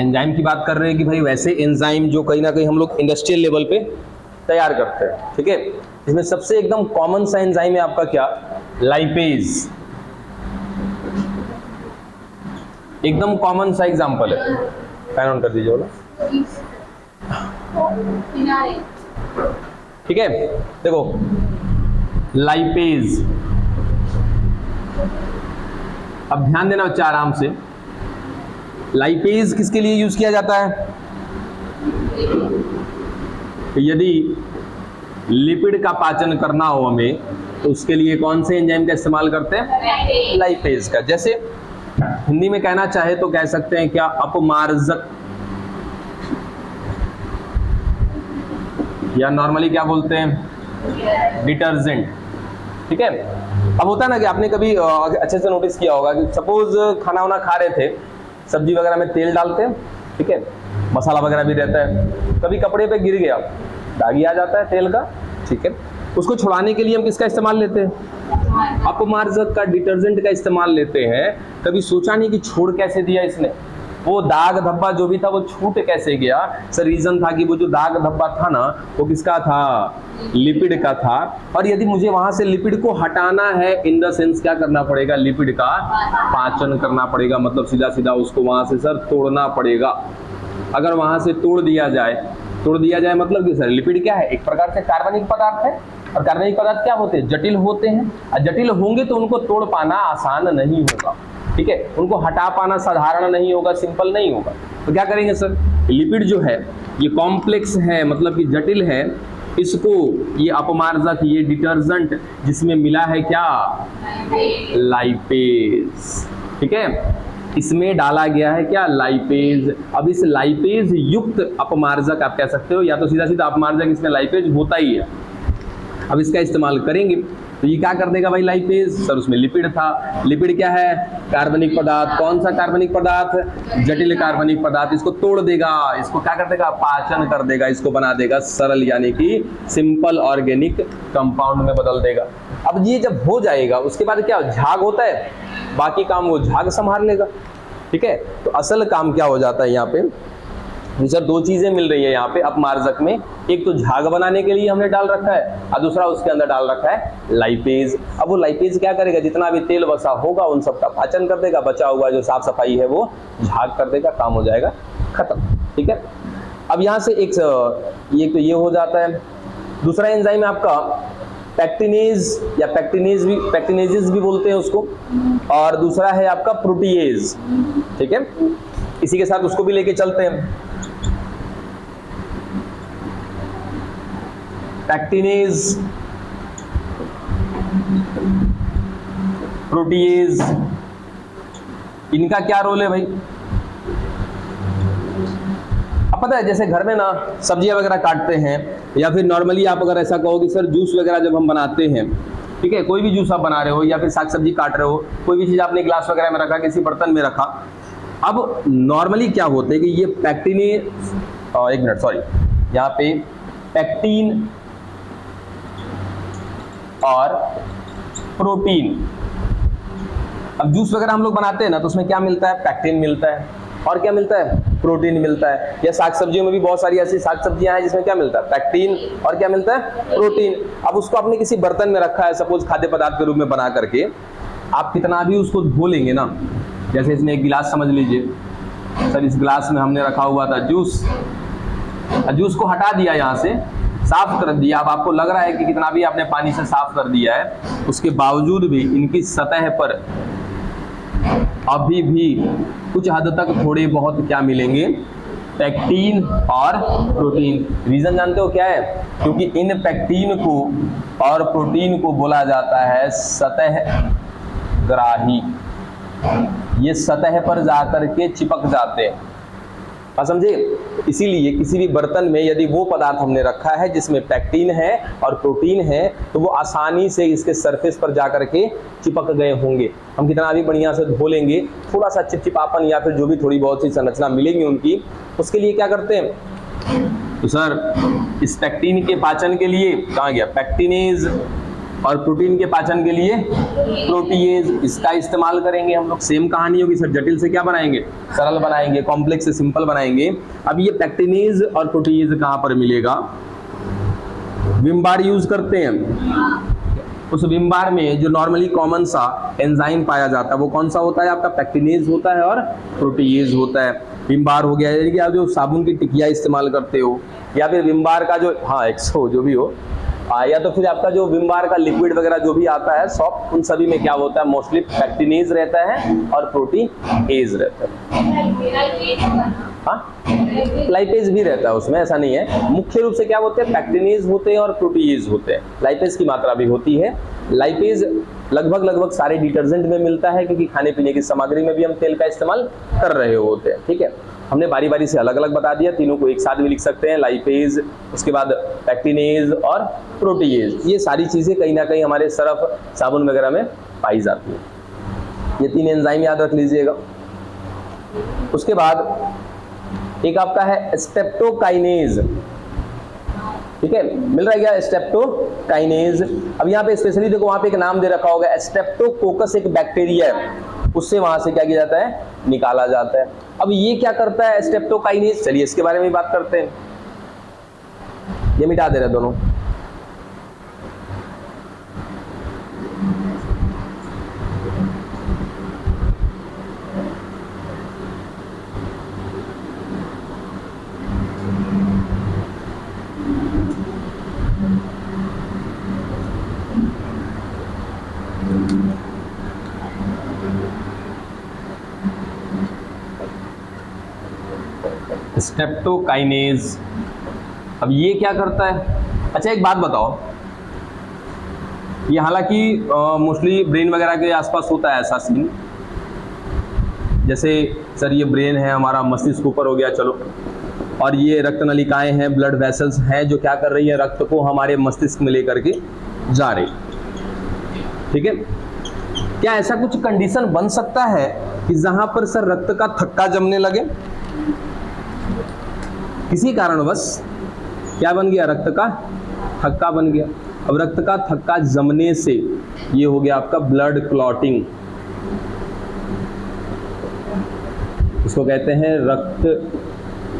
Enzyme की बात कर रहे हैं कि भाई वैसे एंजाइम जो कहीं ना कहीं हम लोग इंडस्ट्रियल लेवल पे तैयार करते हैं, ठीक है। इसमें सबसे एकदम कॉमन सा एंजाइम है आपका क्या, लाइपेज। एकदम कॉमन सा एग्जांपल है, पैन ऑन कर दीजिए बोला, ठीक है। देखो लाइपेज, अब ध्यान देना बच्चा आराम से। लाइपेज किसके लिए यूज किया जाता है, यदि लिपिड का पाचन करना हो हमें तो उसके लिए कौन से एंजाइम का इस्तेमाल करते हैं, लाइपेज का। जैसे हिंदी में कहना चाहे तो कह सकते हैं क्या, अपमार्जक, या नॉर्मली क्या बोलते हैं, डिटर्जेंट, ठीक है। अब होता है ना कि आपने कभी अच्छे से नोटिस किया होगा कि सपोज खाना वाना खा रहे थे, सब्जी वगैरह में तेल डालते हैं, ठीक है, मसाला वगैरह भी रहता है, कभी कपड़े पे गिर गया, दागी आ जाता है तेल का, ठीक है। उसको छुड़ाने के लिए हम किसका इस्तेमाल लेते हैं, अपमार्जक का, डिटर्जेंट का इस्तेमाल लेते हैं। कभी सोचा नहीं कि छोड़ कैसे दिया इसने, वो दाग धब्बा जो भी था वो छूट कैसे गया। सर रीजन था कि वो जो दाग धब्बा था ना वो किसका था, लिपिड का था। और यदि मुझे वहां से लिपिड को हटाना है, इन द सेंस क्या करना पड़ेगा, लिपिड का पाचन करना पड़ेगा, मतलब सीधा सीधा उसको वहां से सर तोड़ना पड़ेगा। अगर वहां से तोड़ दिया जाए मतलब कि सर लिपिड क्या है, एक प्रकार से कार्बनिक पदार्थ है, और कार्बनिक पदार्थ क्या होते हैं, जटिल होते हैं, और जटिल होंगे तो उनको तोड़ पाना आसान नहीं होगा, ठीक है। उनको हटा पाना साधारण नहीं होगा, सिंपल नहीं होगा। तो क्या करेंगे सर, लिपिड जो है ये कॉम्प्लेक्स है, मतलब कि जटिल है, इसको ये अपमार्जक, ये डिटर्जेंट जिसमें मिला है क्या, लाइपेज, ठीक है, इसमें डाला गया है क्या, लाइपेज। अब इस लाइपेज युक्त अपमार्जक आप कह सकते हो, या तो सीधा सीधा अपमार्जक इसमें लाइपेज होता ही है। अब इसका इस्तेमाल करेंगे तो ये क्या कर देगा भाई, लाइपेज, सर उसमें लिपिड था, लिपिड क्या है, कार्बनिक पदार्थ। कौन सा कार्बनिक पदार्थ, जटिल कार्बनिक पदार्थ। इसको तोड़ देगा, इसको क्या कर देगा, पाचन कर देगा, इसको बना देगा सरल, यानी कि सिंपल ऑर्गेनिक कंपाउंड में बदल देगा। अब ये जब हो जाएगा उसके बाद क्या, झाग होता है, बाकी काम वो झाग संभाल लेगा, ठीक है। तो असल काम क्या हो जाता है यहाँ पे, सर दो चीजें मिल रही है यहाँ पे अपमार्जक में, एक तो झाग बनाने के लिए हमने डाल रखा है, और दूसरा उसके अंदर डाल रखा है लाइपेज। अब वो लाइपेज क्या करेगा, जितना भी तेल वसा होगा उन सब का पाचन कर देगा, बचा हुआ जो साफ सफाई है वो झाग कर देगा, काम हो जाएगा खत्म, ठीक है। अब यहाँ से एक तो ये हो जाता है। दूसरा एंजाइम है आपका पैक्टिनेज, या पैक्टिनेजेस भी बोलते हैं उसको, और दूसरा है आपका प्रोटीएज, ठीक है। इसी के साथ उसको भी लेके चलते हैं। पैक्टिनेज, प्रोटीएज, इनका क्या रोल है भाई। अब पता है जैसे घर में ना सब्जियां वगैरह काटते हैं, या फिर नॉर्मली आप अगर ऐसा कहो कि सर जूस वगैरह जब हम बनाते हैं, ठीक है, कोई भी जूस आप बना रहे हो या फिर साग सब्जी काट रहे हो, कोई भी चीज आपने गिलास वगैरह में रखा, किसी बर्तन में रखा। अब नॉर्मली क्या होता है कि ये पैक्टिनेज, एक मिनट सॉरी, यहाँ पे पैक्टीन और प्रोटीन। अब जूस वगैरह हम लोग बनाते हैं ना तो उसमें क्या मिलता है, पैक्टीन मिलता है, और क्या मिलता है, प्रोटीन मिलता है। या साग सब्जियों में भी बहुत सारी ऐसी साग सब्जियां हैं जिसमें क्या मिलता है, पैक्टीन, और क्या मिलता है, प्रोटीन। अब उसको आपने किसी बर्तन में रखा है, सपोज खाद्य पदार्थ के रूप में बना करके, आप कितना भी उसको धो लेंगे ना, जैसे इसमें एक गिलास समझ लीजिए, सर इस गिलास में हमने रखा हुआ था जूस, जूस को हटा दिया, यहाँ से साफ कर दिया। अब आपको लग रहा है कि कितना भी आपने पानी से साफ कर दिया है, उसके बावजूद भी इनकी सतह पर अभी भी कुछ हद तक थोड़े बहुत क्या मिलेंगे, पैक्टीन और प्रोटीन। रीजन जानते हो क्या है, क्योंकि इन पैक्टीन को और प्रोटीन को बोला जाता है सतह ग्राही, ये सतह पर जाकर के चिपक जाते हैं, समझे। इसीलिए किसी भी बर्तन में यदि वो पदार्थ हमने रखा है जिसमें पैक्टीन है और प्रोटीन है, तो वो आसानी से इसके सरफेस पर जाकर के चिपक गए होंगे। हम कितना भी बढ़िया से धो लेंगे, थोड़ा सा चिपचिपापन या फिर जो भी थोड़ी बहुत सी संरचना मिलेगी उनकी, उसके लिए क्या करते हैं, तो सर इस पैक्टीन के पाचन के लिए कहाँ गया, पैक्टिनेज, और प्रोटीन के पाचन के लिए प्रोटीएज, इसका इस्तेमाल करेंगे हम लोग। सेम कहानी होगी सर, जटिल से क्या बनाएंगे, सरल बनाएंगे, कॉम्प्लेक्स से सिंपल बनाएंगे। अब ये पैक्टिनेज और प्रोटीएज कहां पर मिलेगा, विम बार यूज करते हैं, उस विम बार में जो नॉर्मली कॉमन सा एंजाइम पाया जाता है वो कौन सा होता है आपका, पैक्टिनेज होता है और प्रोटीएज होता है। विम बार हो गया, यानी कि आप जो साबुन की टिकिया इस्तेमाल करते हो, या फिर विम बार का जो एक्सो जो भी हो, या तो फिर आपका जो विम बार का लिक्विड वगैरह जो भी आता है सॉफ्ट, उन सभी में क्या होता है, मोस्टली पैक्टिनेज रहता है और प्रोटीएज रहता है। लाइपेज भी रहता है उसमें, ऐसा नहीं है। मुख्य रूप से क्या होते हैं, पैक्टिनेज होते हैं और प्रोटीएज होते हैं। लाइपेज की मात्रा भी होती है। लाइपेज लगभग सारे डिटर्जेंट में मिलता है, क्योंकि खाने पीने की सामग्री में भी हम तेल का इस्तेमाल कर रहे होते हैं। ठीक है, हमने बारी बारी से अलग अलग बता दिया, तीनों को एक साथ भी लिख सकते हैं, लाइपेज, उसके बाद पैक्टिनेज और प्रोटीएज। ये सारी चीजें कहीं ना कहीं हमारे सरफ साबुन वगैरह में पाई जाती है। ये 3 एंजाइम याद रख लीजिएगा। उसके बाद एक आपका है स्ट्रेप्टोकाइनेज। ठीक है, मिल रहा है क्या, स्ट्रेप्टोकाइनेज। अब यहाँ पे स्पेशली देखो, वहां पे एक नाम दे रखा होगा, स्ट्रेप्टोकोकस एक बैक्टीरिया है, उससे वहां से क्या किया जाता है, निकाला जाता है। अब ये क्या करता है स्ट्रेप्टोकाइनेज, चलिए इसके बारे में बात करते हैं। ये मिटा दे रहे दोनों। स्ट्रेप्टोकाइनेज, अब ये क्या करता है। अच्छा एक बात बताओ, ये हालांकि मोस्टली ब्रेन वगैरह के आसपास होता है ऐसा सीन, जैसे सर ये ब्रेन है हमारा, मस्तिष्क ऊपर हो गया चलो, और ये रक्त नलिकाएं हैं, ब्लड वेसल्स हैं जो क्या कर रही है, रक्त को हमारे मस्तिष्क में लेकर के जा रही। ठीक है, क्या ऐसा कुछ कंडीशन बन सकता है कि जहां पर सर रक्त का थक्का जमने लगे, किसी कारणवश क्या बन गया, रक्त का थक्का बन गया। अब रक्त का थक्का जमने से ये हो गया आपका ब्लड क्लॉटिंग, इसको कहते हैं रक्त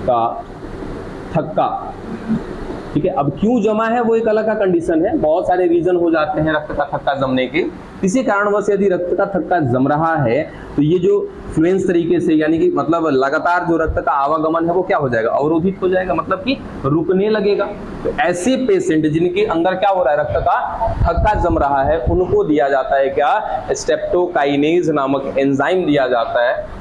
का थक्का। ठीक है, अब क्यों जमा है वो एक अलग का कंडीशन है, बहुत सारे रीजन हो जाते हैं रक्त का थक्का जमने के। किसी कारणवश यदि रक्त का थक्का जम रहा है तो ये जो फ्लुएंस तरीके से, यानी कि मतलब लगातार जो रक्त का आवागमन है वो क्या हो जाएगा, अवरोधित हो जाएगा, मतलब कि रुकने लगेगा। तो ऐसे पेशेंट जिनके अंदर क्या हो रहा है, रक्त का थक्का जम रहा है, उनको दिया जाता है क्या, स्ट्रेप्टोकाइनेज नामक एंजाइम दिया जाता है।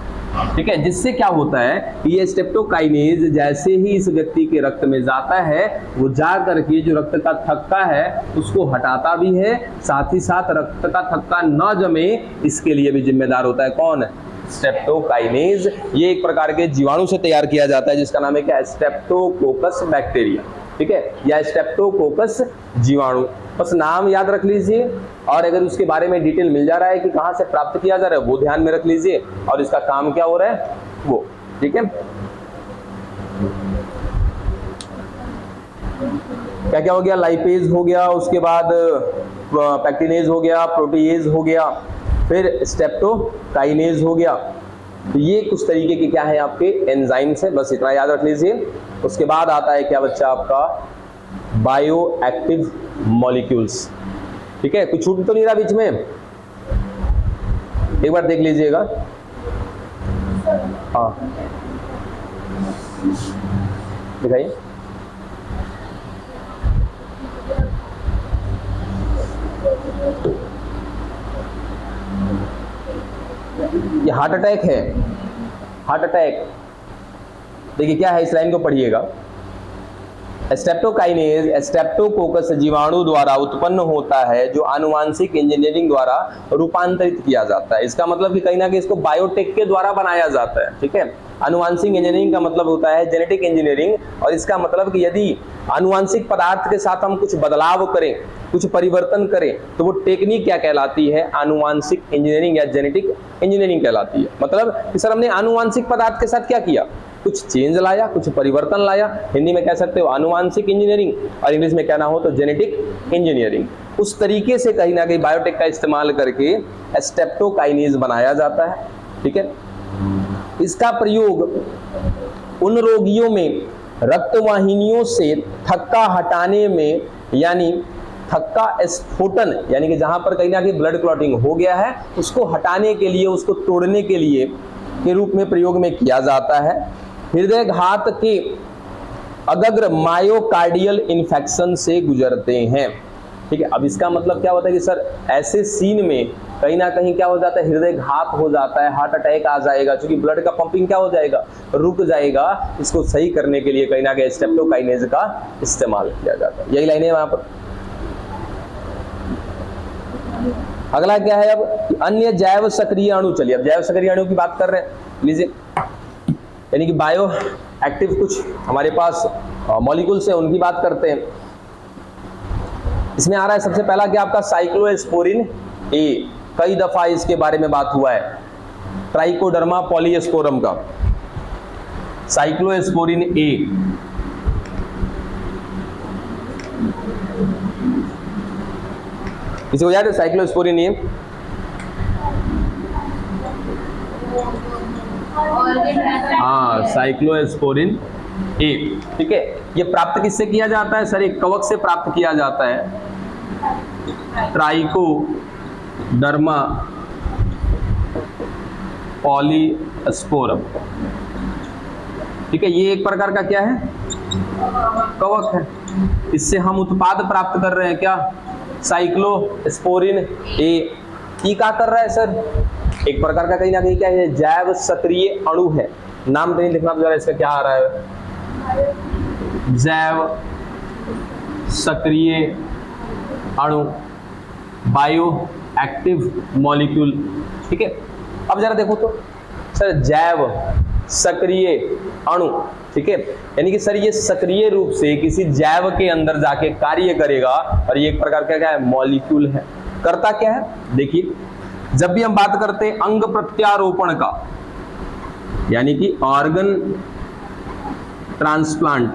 ठीक है, जिससे क्या होता है कि ये स्ट्रेप्टोकाइनेज जैसे ही इस व्यक्ति के रक्त में जाता है, वो जा करके जो रक्त का थक्का है उसको हटाता भी है, साथ ही साथ रक्त का थक्का न जमे इसके लिए भी जिम्मेदार होता है कौन, स्ट्रेप्टोकाइनेज। ये एक प्रकार के जीवाणु से तैयार किया जाता है जिसका नाम है क्या, स्ट्रेप्टोकोकस बैक्टीरिया। ठीक है, या स्ट्रेप्टोकोकस जीवाणु, बस नाम याद रख लीजिए। और अगर उसके बारे में डिटेल मिल जा रहा है कि कहां से प्राप्त किया जा रहा है वो ध्यान में रख लीजिए, और इसका काम क्या हो रहा है वो। ठीक है, क्या क्या हो गया, लाइपेज हो गया, उसके बाद पैक्टिनेज हो गया, प्रोटीएज हो गया, फिर स्ट्रेप्टोकाइनेज हो गया। तो ये कुछ तरीके के क्या है आपके एंजाइम से, बस इतना याद रख लीजिए। उसके बाद आता है क्या बच्चा आपका, बायो एक्टिव मॉलिक्यूल्स। ठीक है, कुछ छूट तो नहीं रहा बीच में, एक बार देख लीजिएगा। हाँ दिखाइए, ये हार्ट अटैक है, हार्ट अटैक। देखिए क्या है, इस लाइन को पढ़िएगा। स्ट्रेप्टोकाइनेज स्ट्रेप्टोकोकस जीवाणु द्वारा उत्पन्न होता है जो आनुवांशिक इंजीनियरिंग द्वारा रूपांतरित किया जाता है। इसका मतलब कि कहीं ना कहीं इसको बायोटेक के द्वारा बनाया जाता है। ठीक है, आनुवांशिक इंजीनियरिंग का मतलब होता है जेनेटिक इंजीनियरिंग, और इसका मतलब कि यदि आनुवांशिक पदार्थ के साथ हम कुछ बदलाव करें, कुछ परिवर्तन करें, तो वो टेक्निक क्या कहलाती है, आनुवांशिक इंजीनियरिंग या जेनेटिक इंजीनियरिंग कहलाती है। मतलब कि सर हमने आनुवांशिक पदार्थ के साथ क्या किया, कुछ चेंज लाया, कुछ परिवर्तन लाया। हिंदी में कह सकते हो आनुवांशिक इंजीनियरिंग, और इंग्लिश में कहना हो तो जेनेटिक इंजीनियरिंग। उस तरीके से कहीं ना कहीं बायोटेक का इस्तेमाल करके स्ट्रेप्टोकाइनेज बनाया जाता है, ठीक है। इसका प्रयोग उन रोगियों में रक्तवाहिनियों से थक्का हटाने में, यानी थक्का स्फोटन, यानी कि जहां पर कहीं ना कहीं ब्लड क्लॉटिंग हो गया है उसको हटाने के लिए, उसको तोड़ने के लिए के रूप में प्रयोग में किया जाता है। हृदय घात के अग्र मायोकार्डियल इन्फेक्शन से गुजरते हैं, ठीक है। अब इसका मतलब क्या होता है कि सर ऐसे सीन में कहीं ना कहीं क्या हो जाता है, हृदय घात हो जाता है, हार्ट अटैक आ जाएगा, क्योंकि ब्लड का पंपिंग क्या हो जाएगा, रुक जाएगा। इसको सही करने के लिए कहीं ना कहीं स्ट्रेप्टोकाइनेज का इस्तेमाल किया जाता है। यही लाइन है वहां पर। अगला क्या है, अब अन्य जैव सक्रिय अणु। चलिए अब जैव सक्रिय अणु की बात कर रहे हैं, लीजिए, यानी कि बायो एक्टिव कुछ हमारे पास मॉलिक्यूल्स है, उनकी बात करते हैं। इसमें आ रहा है सबसे पहला क्या आपका साइक्लोस्पोरिन ए। कई दफा इसके बारे में बात हुआ है, ट्राइकोडर्मा पॉलीस्पोरम का साइक्लोस्पोरिन ए। इसे हो जाए साइक्लोस्पोरिन ए। हाँ, साइक्लोस्पोरिन ए, ठीक है। ये प्राप्त किससे किया जाता है सर, एक कवक से प्राप्त किया जाता है, ट्राइकोडर्मा पॉलीस्पोरम, ठीक है। ये एक प्रकार का क्या है, कवक है। इससे हम उत्पाद प्राप्त कर रहे हैं, क्या, साइक्लोस्पोरिन ए। ये क्या कर रहा है सर, एक प्रकार का कहीं ना कहीं क्या है, जैव सक्रिय अणु है। नाम तो नहीं लिखना तो जरा इसका क्या आ रहा है, जैव सक्रिय अणु, बायो एक्टिव मॉलिक्यूल, ठीक है। अब जरा देखो तो सर, जैव सक्रिय अणु, ठीक है, यानी कि सर ये सक्रिय रूप से किसी जैव के अंदर जाके कार्य करेगा, और ये एक प्रकार का क्या है, मॉलिक्यूल है। करता क्या है, देखिए, जब भी हम बात करते हैं अंग प्रत्यारोपण का, यानी कि ऑर्गन ट्रांसप्लांट,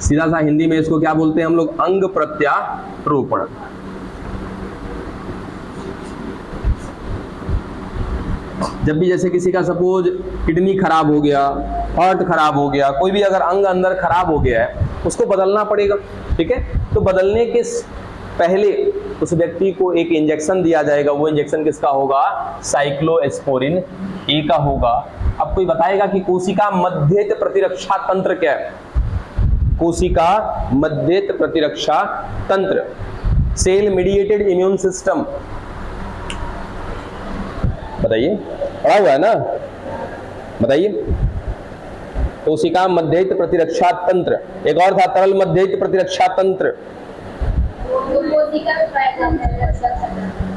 सीधा सा हिंदी में इसको क्या बोलते हैं हम लोग, अंग प्रत्यारोपण। जब भी जैसे किसी का सपोज किडनी खराब हो गया, हार्ट खराब हो गया, कोई भी अगर अंग अंदर खराब हो गया है उसको बदलना पड़ेगा, ठीक है। तो बदलने के पहले उस व्यक्ति को एक इंजेक्शन दिया जाएगा। वो इंजेक्शन किसका होगा, साइक्लोस्पोरिन ए का होगा। अब कोई बताएगा कि कोशिका मध्यस्थ प्रतिरक्षा तंत्र क्या है, कोशिका मध्यस्थ प्रतिरक्षा तंत्र, सेल मीडिएटेड इम्यून सिस्टम, बताइए, पढ़ा हुआ है ना, बताइए। कोशिका मध्यस्थ प्रतिरक्षा तंत्र, एक और था तरल मध्यस्थ प्रतिरक्षा तंत्र।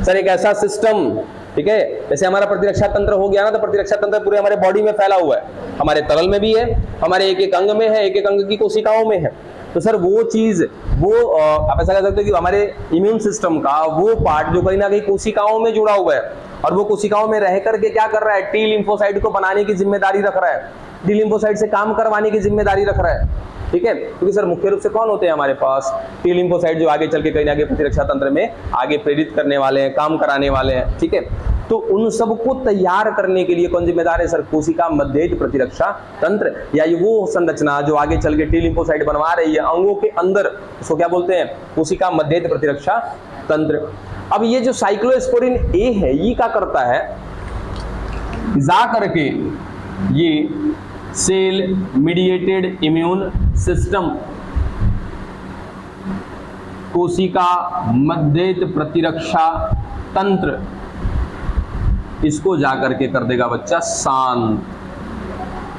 सर एक ऐसा सिस्टम, ठीक है, जैसे हमारा प्रतिरक्षा तंत्र हो गया ना, तो प्रतिरक्षा तंत्र पूरे हमारे बॉडी में फैला हुआ है, हमारे तरल में भी है, हमारे एक एक अंग में है, एक एक अंग की कोशिकाओं में है। तो सर वो चीज, वो आप ऐसा कह सकते हो कि हमारे इम्यून सिस्टम का वो पार्ट जो कहीं ना कहीं कोशिकाओं में जुड़ा हुआ है, और वो कोशिकाओं में रह करके क्या कर रहा है, टी लिम्फोसाइट को बनाने की जिम्मेदारी रख रहा है, टी लिम्फोसाइट से काम करवाने की जिम्मेदारी रख रहा है, ठीक है। क्योंकि सर मुख्य रूप से कौन होते हैं हमारे पास, टी लिम्फोसाइट, जो आगे चल के कहीं ना कहीं प्रतिरक्षा तंत्र में आगे प्रेरित करने वाले हैं, काम कराने वाले हैं, ठीक है। तो उन सबको तैयार करने के लिए कौन जिम्मेदार है सर, कोशिका मध्यस्थ प्रतिरक्षा तंत्र, या ये वो संरचना जो आगे चल के टी लिम्फोसाइट बनवा रही है अंगों के अंदर, उसको क्या बोलते हैं, कोशिका मध्यस्थ प्रतिरक्षा तंत्र। अब ये जो साइक्लोस्पोरिन ए है, ये क्या करता है, जा करके ये सेल मीडिएटेड इम्यून सिस्टम, कोशिका मध्यस्थ प्रतिरक्षा तंत्र, इसको जाकर के कर देगा बच्चा शांत,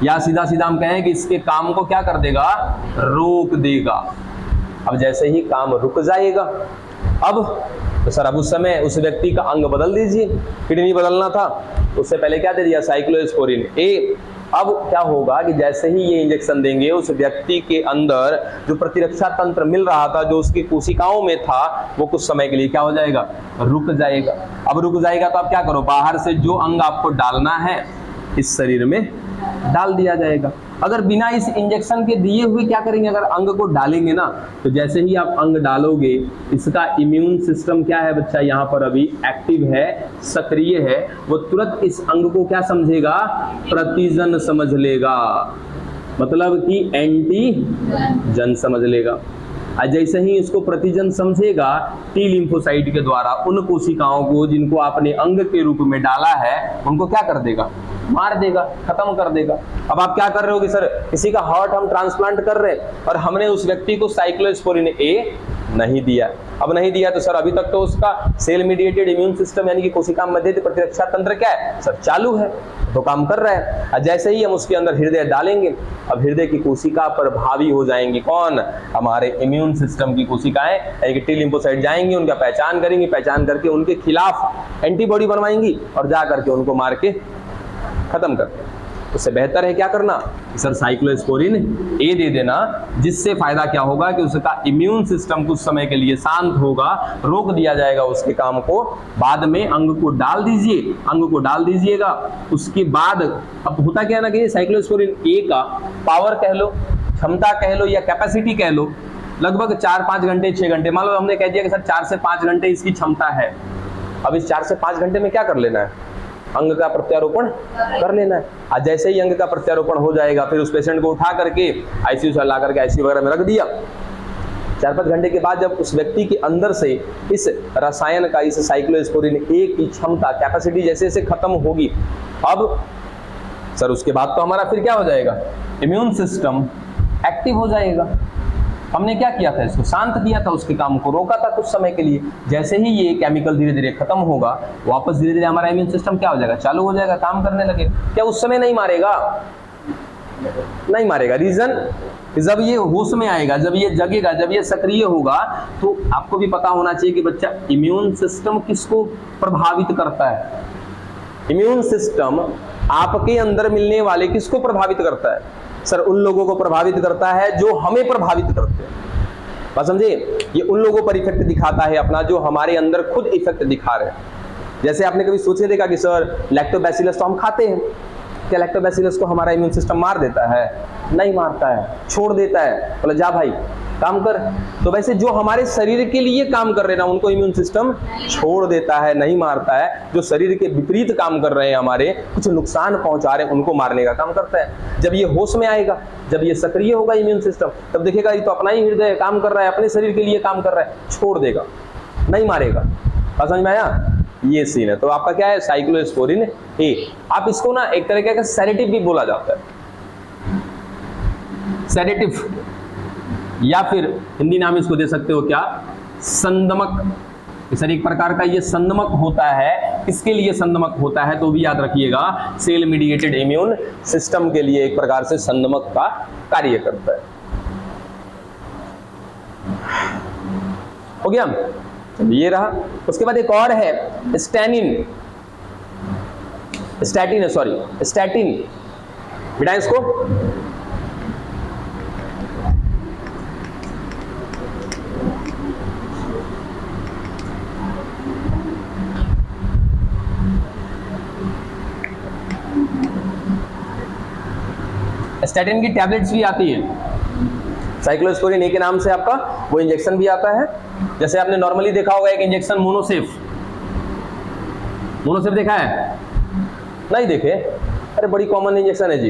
या सीधा सीधा हम कहें कि इसके काम को क्या कर देगा, रोक देगा। अब जैसे ही काम रुक जाएगा, अब तो सर अब उस समय उस व्यक्ति का अंग बदल दीजिए, किडनी बदलना था, उससे पहले क्या दे दिया, साइक्लोस्पोरिन ए। अब क्या होगा कि जैसे ही ये इंजेक्शन देंगे, उस व्यक्ति के अंदर जो प्रतिरक्षा तंत्र मिल रहा था, जो उसकी कोशिकाओं में था, वो कुछ समय के लिए क्या हो जाएगा, रुक जाएगा। अब रुक जाएगा तो आप क्या करो, बाहर से जो अंग आपको डालना है इस शरीर में डाल दिया जाएगा। अगर बिना इस इंजेक्शन के दिए हुए क्या करेंगे, अगर अंग को डालेंगे ना, तो जैसे ही आप अंग डालोगे इसका इम्यून सिस्टम क्या है बच्चा, यहाँ पर अभी एक्टिव है, सक्रिय है, वो तुरंत इस अंग को क्या समझेगा, प्रतिजन समझ लेगा, मतलब कि एंटीजन समझ लेगा। जैसे ही इसको प्रतिजन समझेगा, टी लिम्फोसाइट के द्वारा उन कोशिकाओं को जिनको आपने अंग के रूप में डाला है उनको क्या कर देगा, मार देगा, खत्म कर देगा। अब आप क्या कर रहे हो कि सर किसी का हार्ट हम ट्रांसप्लांट कर रहे हैं और हमने उस व्यक्ति को साइक्लोस्पोरिन ए नहीं दिया। अब नहीं दिया तो सर अभी तक तो उसका सेल मीडिएटेड इम्यून सिस्टम यानी कि कोशिका मध्य प्रतिरक्षा तंत्र क्या है सर, चालू है, तो काम कर रहा है। और जैसे ही हम उसके अंदर हृदय डालेंगे, अब हृदय की कोशिका पर भावी हो जाएंगी कौन, हमारे इम्यून सिस्टम की कोशिकाएं, यानी कि टी लिम्फोसाइट जाएंगी, उनका पहचान करेंगी, पहचान करके उनके खिलाफ एंटीबॉडी बनवाएंगी और जा करके उनको मार के खत्म कर दें। उससे बेहतर है क्या करना, सर साइक्लोस्पोरिन ए दे देना, जिससे फायदा क्या होगा कि उसका इम्यून सिस्टम कुछ समय के लिए शांत होगा, रोक दिया जाएगा उसके काम को। बाद में अंग को डाल दीजिए, अंग को डाल दीजिएगा, उसके बाद अब होता क्या है ना कि साइक्लोस्पोरिन ए का पावर कह लो, क्षमता कह लो या कैपेसिटी कह लो, लगभग 4-5 घंटे 6 घंटे, मान लो हमने कह दिया कि सर 4 से 5 घंटे इसकी क्षमता है। अब इस 4 से 5 घंटे में क्या कर लेना है, अंग का प्रत्यारोपण कर लेना है। आज जैसे ही अंग का प्रत्यारोपण हो जाएगा, फिर उस पेशेंट को उठा करके आईसीयू से ला करके आईसीयू वगैरह में रख दिया। 4-5 घंटे के बाद जब उस व्यक्ति के अंदर से इस रसायन का, इस साइक्लोस्पोरिन ए की क्षमता, कैपेसिटी जैसे जैसे खत्म होगी, अब सर उसके बाद तो हमारा फिर क्या हो जाएगा, इम्यून सिस्टम एक्टिव हो जाएगा। हमने क्या किया था, इसको शांत किया था, उसके काम को रोका था कुछ समय के लिए। जैसे ही ये केमिकल धीरे धीरे खत्म होगा, वापस धीरे धीरे हमारा इम्यून सिस्टम क्या हो जाएगा, चालू हो जाएगा, काम करने लगे। क्या उस समय नहीं मारेगा, नहीं मारेगा। रीजन, जब ये होश में आएगा, जब ये जगेगा, जब ये सक्रिय होगा, तो आपको भी पता होना चाहिए कि बच्चा इम्यून सिस्टम किसको प्रभावित करता है। इम्यून सिस्टम आपके अंदर मिलने वाले किसको प्रभावित करता है, सर उन लोगों को प्रभावित करता है जो हमें प्रभावित करते हैं। बात समझे, ये उन लोगों पर इफेक्ट दिखाता है अपना जो हमारे अंदर खुद इफेक्ट दिखा रहे हैं। जैसे आपने कभी सोचे देखा कि सर लैक्टोबैसिलस तो हम खाते हैं, क्या लैक्टोबैसिलस को हमारा इम्यून सिस्टम मार देता है, नहीं मारता है, छोड़ देता है, बोला जा भाई काम कर। तो वैसे जो हमारे शरीर के लिए काम कर रहे हैं ना, उनको इम्यून सिस्टम छोड़ देता है, नहीं मारता है। जो शरीर के विपरीत काम कर रहे हैं, हमारे कुछ नुकसान पहुंचा रहे हैं, उनको मारने का काम करता है। जब ये होश में आएगा, जब ये सक्रिय होगा इम्यून सिस्टम, तब देखेगा ये तो अपना ही हृदय काम कर रहा है, अपने शरीर के लिए काम कर रहा है, छोड़ देगा, नहीं मारेगा। बात समझ में आया, ये सीन है। तो आपका क्या है, साइक्लोस्पोरिन ए। आप इसको ना एक तरीके का सेडेटिव भी बोला जाता है, सेडेटिव, या फिर हिंदी नाम इसको दे सकते हो क्या, संदमक। सर एक प्रकार का ये संदमक होता है। किसके लिए संदमक होता है तो भी याद रखिएगा, सेल मीडिएटेड इम्यून सिस्टम के लिए एक प्रकार से संदमक का कार्य करता है। हो गया, ये रहा। उसके बाद एक और है स्टैनिन, स्टैटिन है, सॉरी स्टैटिन, बिठाएं इसको। स्टैटिन की टैबलेट्स भी आती है, साइक्लोस्पोरिन ए के नाम से आपका वो इंजेक्शन भी आता है। जैसे आपने नॉर्मली देखा होगा एक इंजेक्शन मोनोसेफ, मोनोसेफ देखा है, नहीं देखे, अरे बड़ी कॉमन इंजेक्शन है जी।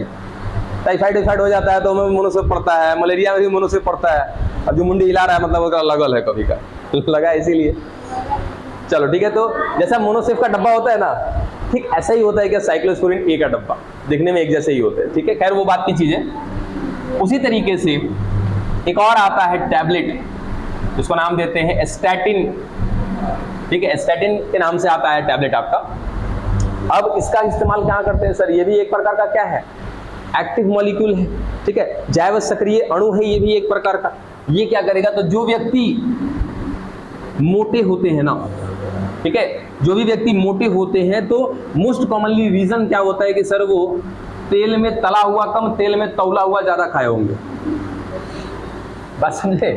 टाइफाइड हो जाता है तो हमें मोनोसेफ पड़ता है, मलेरिया में भी मोनोसेफ पड़ता है। अब जो मुंडी हिला रहा है मतलब उसका लगल है, कभी का लगा इसीलिए। चलो ठीक है, तो जैसा मोनोसेफ का डब्बा होता है ना, ठीक ऐसा ही होता है क्या साइक्लोस्पोरिन ए का डब्बा, दिखने में एक जैसे ही होते हैं। ठीक है, खैर वो बात की चीज है। उसी तरीके से एक और आता है टैबलेट, जिसको नाम देते हैं स्टैटिन। ठीक है, स्टैटिन के नाम से आता है टैबलेट आपका। अब इसका इस्तेमाल क्या करते हैं सर, ये भी एक प्रकार का क्या है, एक्टिव मॉलिक्यूल है। ठीक है, जैव सक्रिय अणु है ये भी एक प्रकार का। ये क्या करेगा, तो जो व्यक्ति मोटे होते हैं ना, ठीक है, जो भी व्यक्ति मोटे होते हैं तो मोस्ट कॉमनली रीजन क्या होता है कि सर वो तेल में तला हुआ कम, तेल में तौला हुआ ज्यादा खाए होंगे। बात समझे,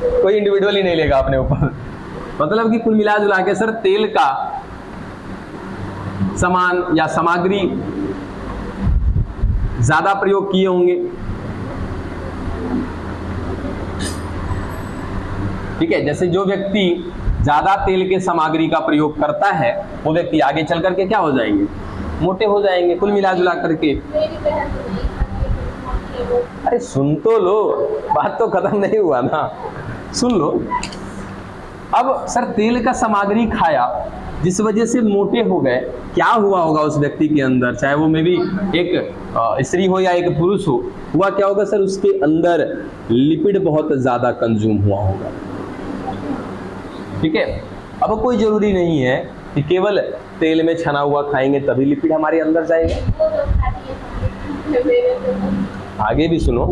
कोई इंडिविजुअली नहीं लेगा अपने ऊपर, मतलब कि कुल मिला जुला के सर तेल का सामान या सामग्री ज्यादा प्रयोग किए होंगे। ठीक है, जैसे जो व्यक्ति ज्यादा तेल के सामग्री का प्रयोग करता है वो व्यक्ति आगे चल करके क्या हो जाएंगे, मोटे हो जाएंगे कुल मिला जुला करके। अरे सुन तो लो, बात तो खत्म नहीं हुआ ना, सुन लो। अब सर तेल का सामग्री खाया जिस वजह से मोटे हो गए, क्या हुआ होगा उस व्यक्ति के अंदर, चाहे वो मे भी एक स्त्री हो या एक पुरुष हो, हुआ क्या होगा सर, उसके अंदर लिपिड बहुत ज्यादा कंज्यूम हुआ होगा। ठीक है, अब कोई जरूरी नहीं है कि केवल तेल में छना हुआ खाएंगे तभी लिपिड हमारे अंदर जाएगा, आगे भी सुनो।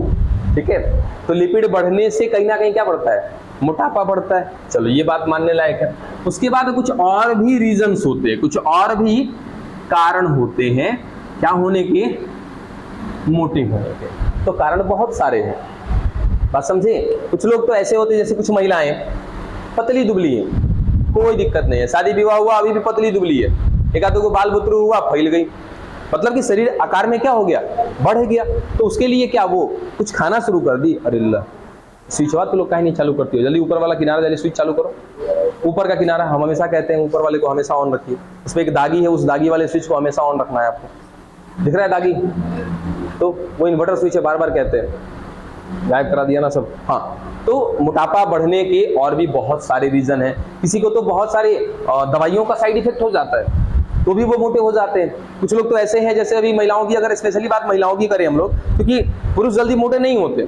ठीक है, तो लिपिड बढ़ने से कहीं ना कहीं क्या बढ़ता है, मोटापा बढ़ता है। चलो ये बात मानने लायक है। उसके बाद कुछ और भी रीजंस होते हैं, कुछ और भी कारण होते हैं क्या होने के, मोटे होने के। तो कारण बहुत सारे हैं, बात समझे। कुछ लोग तो ऐसे होते हैं, जैसे कुछ महिलाएं पतली दुबली है, कोई दिक्कत नहीं है, शादी विवाह हुआ अभी भी पतली दुबली है, एक आधे को बाल बुतरू हुआ फैल गई, मतलब कि शरीर आकार में क्या हो गया, बढ़ गया। तो उसके लिए क्या वो कुछ खाना शुरू कर दी, अरे अल्लाह, स्विच बात तो लोग कहीं नहीं चालू करती हो, जल्दी ऊपर वाला किनारा जल्दी स्विच चालू करो। ऊपर का किनारा हम हमेशा कहते हैं ऊपर वाले को हमेशा ऑन रखिए, उस पर एक दागी है, उस दागी वाले स्विच को हमेशा ऑन रखना है आपको, दिख रहा है दागी, तो वो इन्वर्टर स्विच है, बार बार कहते हैं, गायब करा दिया ना सब। हाँ, तो मोटापा बढ़ने के और भी बहुत सारे रीजन हैं। किसी को तो बहुत सारे दवाइयों का साइड इफेक्ट हो जाता है तो भी वो मोटे हो जाते हैं। कुछ लोग तो ऐसे हैं, जैसे अभी महिलाओं की अगर स्पेशली बात महिलाओं की करें हम लोग, क्योंकि पुरुष जल्दी मोटे नहीं होते,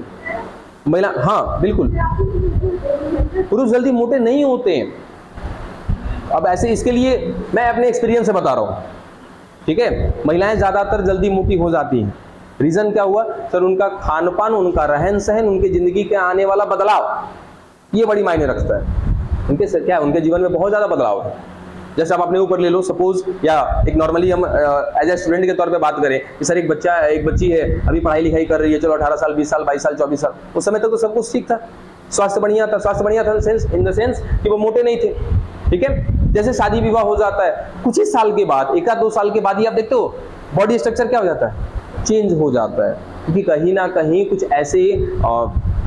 महिला, हाँ बिल्कुल, पुरुष जल्दी मोटे नहीं होते हैं। अब ऐसे इसके लिए मैं अपने एक्सपीरियंस से बता रहा हूँ। ठीक है, महिलाएं ज्यादातर जल्दी मोटी हो जाती हैं। रीजन क्या हुआ सर, उनका खान पान, उनका रहन सहन, उनके जिंदगी के आने वाला बदलाव, ये बड़ी मायने रखता है। उनके क्या, उनके जीवन में बहुत ज्यादा बदलाव है। जैसे आप अपने ऊपर ले लो, सपोज, या एक नॉर्मली हम एज ए स्टूडेंट के तौर पे बात करें कि सर एक बच्ची है, अभी पढ़ाई लिखाई कर रही है, चलो 18 साल 20 साल 22 साल 24 साल, उस समय तक तो सब कुछ ठीक था, स्वास्थ्य बढ़िया था, इन द सेंस कि वो मोटे नहीं थे। ठीक है, जैसे शादी विवाह हो जाता है, कुछ ही साल के बाद, 1-2 साल के बाद ही आप देखते हो बॉडी स्ट्रक्चर क्या हो जाता है, चेंज हो जाता है, क्योंकि कहीं ना कहीं कुछ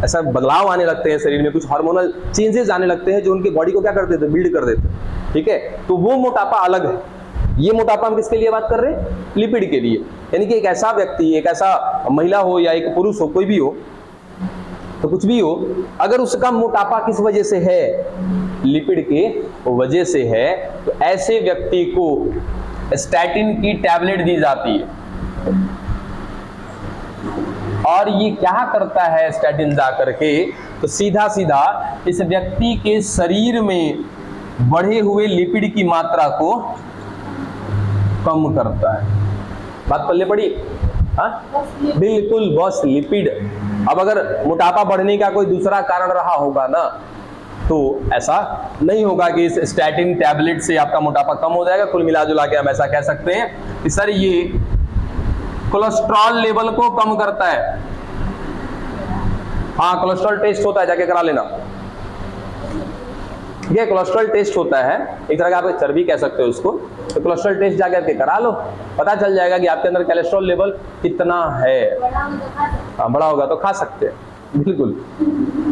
ऐसा बदलाव आने लगते हैं शरीर में, कुछ हार्मोनल चेंजेस आने लगते हैं जो उनके बॉडी को क्या कर देते हैं, बिल्ड कर देते हैं। ठीक है, तो वो मोटापा अलग है। ये मोटापा हम किसके लिए बात कर रहे हैं, लिपिड के लिए। यानी कि एक ऐसा व्यक्ति, एक ऐसा महिला हो या एक पुरुष हो, कोई भी हो, तो कुछ भी हो, अगर उसका मोटापा किस वजह से है, लिपिड के वजह से है, तो ऐसे व्यक्ति को स्टैटिन की टैबलेट दी जाती है। और ये क्या करता है स्टैटिन जा करके, तो सीधा सीधा इस व्यक्ति के शरीर में बढ़े हुए लिपिड की मात्रा को कम करता है। बात पल्ले पड़ी? हाँ बिल्कुल, बस लिपिड। अब अगर मोटापा बढ़ने का कोई दूसरा कारण रहा होगा ना, तो ऐसा नहीं होगा कि इस स्टैटिन टैबलेट से आपका मोटापा कम हो जाएगा। कुल मिला जुला के हम ऐसा कह सकते हैं कि सर ये कोलेस्ट्रॉल लेवल को कम करता है। हाँ, कोलेस्ट्रॉल टेस्ट होता है, जाके करा लेना। ये कोलेस्ट्रॉल टेस्ट होता है, एक तरह का आप चर्बी कह सकते हो उसको, तो कोलेस्ट्रॉल टेस्ट जाकर के करा लो, पता चल जाएगा कि आपके अंदर कोलेस्ट्रॉल लेवल कितना है। हाँ, बड़ा होगा तो खा सकते हैं, बिल्कुल।